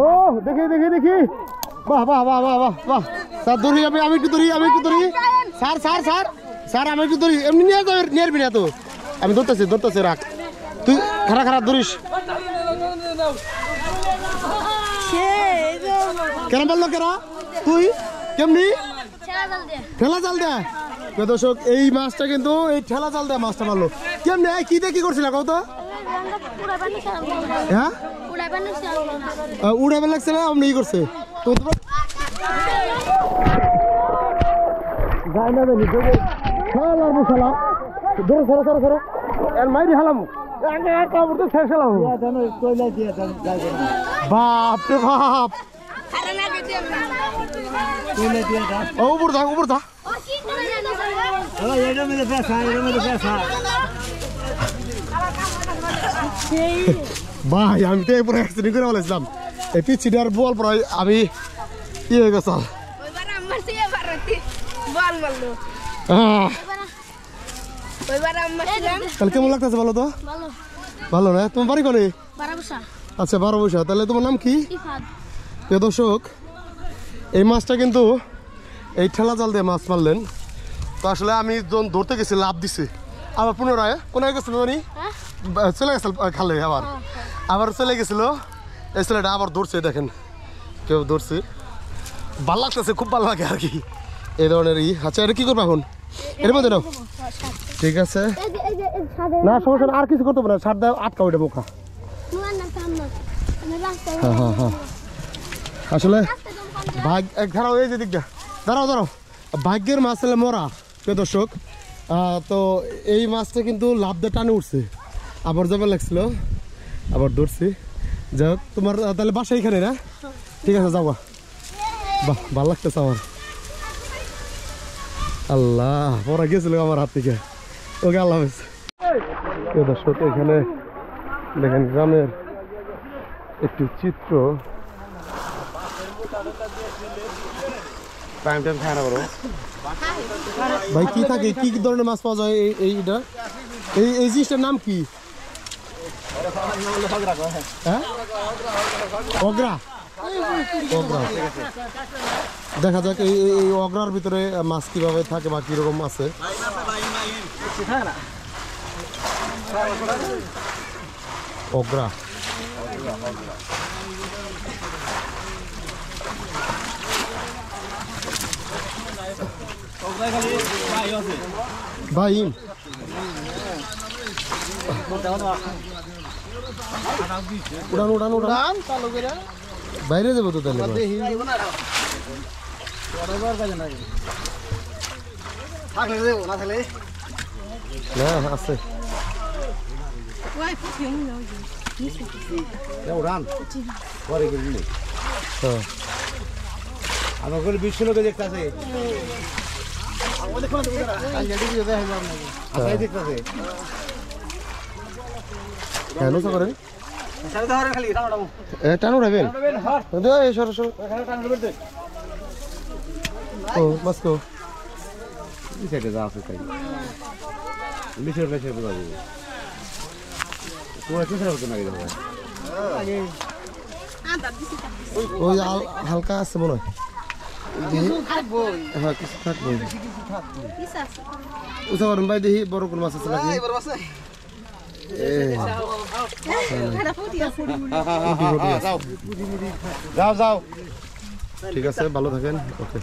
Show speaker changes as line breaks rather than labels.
ও দেখি দেখি দেখি বাহ বাহ বাহ বাহ বাহ বাহ স্যার ধরি আমি একটু ধরি স্যার স্যার স্যার স্যার আমি একটু ধরি এমনি নিয়ে যাবে নিয়ে না তো আমি ধরতেছি রাখ তুই খারাপ ধরিস কেন বললো কেন তুই কেমনি ঠেলা জাল দেয় দর্শক এই মাছটা কিন্তু এই ঠেলা জাল দেয় মাছটা মারলো কেমনি কি দিয়ে কি করছিল কত হ্যাঁ উড়াবে লাগছে না আপনি ই করছে তো মাইরি হালাম বাপ রে বাপ উপর থা ভাই আমি তো পুরো অ্যাক্সিডেন্ট করে বলেছিলাম এই পিছিটার বল পরে আমি ই হয়ে গেছ তাহলে কেমন লাগতেছে বলো তো ভালো না তোমার বাড়ি করে আচ্ছা 12 বছর তাহলে তোমার নাম কি দর্শক এই মাছটা কিন্তু এই ঠেলা জাল দিয়ে মাছ মারলেন তো আসলে আমি যখন ধরতে গেছি লাভ দিছে আবার পুনরায় কোনায় গেছিল জানি চলে গেছিল খালে আবার চলে গেছিল এই ছেলেটা আবার ধরছে দেখেন কেউ ধরছে ভাল লাগতেছে খুব ভালো লাগে আর কি এই ধরনের আচ্ছা এটা কি করবো এখন এর মধ্যে নাও ঠিক আছে না সমস্যা আর কিছু করতে পারে ছাড় দেয় আটকা ওইটা বোকা হ্যাঁ আসলে ভাগ দাঁড়াও এই যে দিকটা দাঁড়াও ভাগ্যের মাছ হলে মরা দর্শক তো এই মাছটা কিন্তু লাভ দিয়ে টানে উঠছে আবার যাবার লাগছিল আবার ধরছি যাই হোক তোমার তাহলে বাসা এখানে না ঠিক আছে যাওয়া বাহ ভালো লাগতেছে আমার আল্লাহ পড়া গেছিল আমার হাত থেকে ওকে আল্লাহ হাফেজ দর্শক এখানে দেখেন গ্রামের একটি চিত্র ভাই কি থাকে কি ধরনের মাছ পাওয়া যায় এইটা এই জিনিসটার নাম কি অগ্রা দেখা যাক এই অগ্রার ভিতরে মাছ কিভাবে থাকে বা কিরকম আছে অগ্রা ভাই উড়ান বাইরে যাবো তো তাহলে না আছে আমার করে 20 লোকে দেখতেছে কেন তো করেন টান উঠাবেন ও মাস্কো যা আছে তাই ওই হালকা আছে মনে হয় হ্যাঁ কিছু থাকবো উঠা পারেন ভাই দেখি বড় কোন মাছ আছে নাকি যাও ঠিক আছে ভালো থাকেন ওকে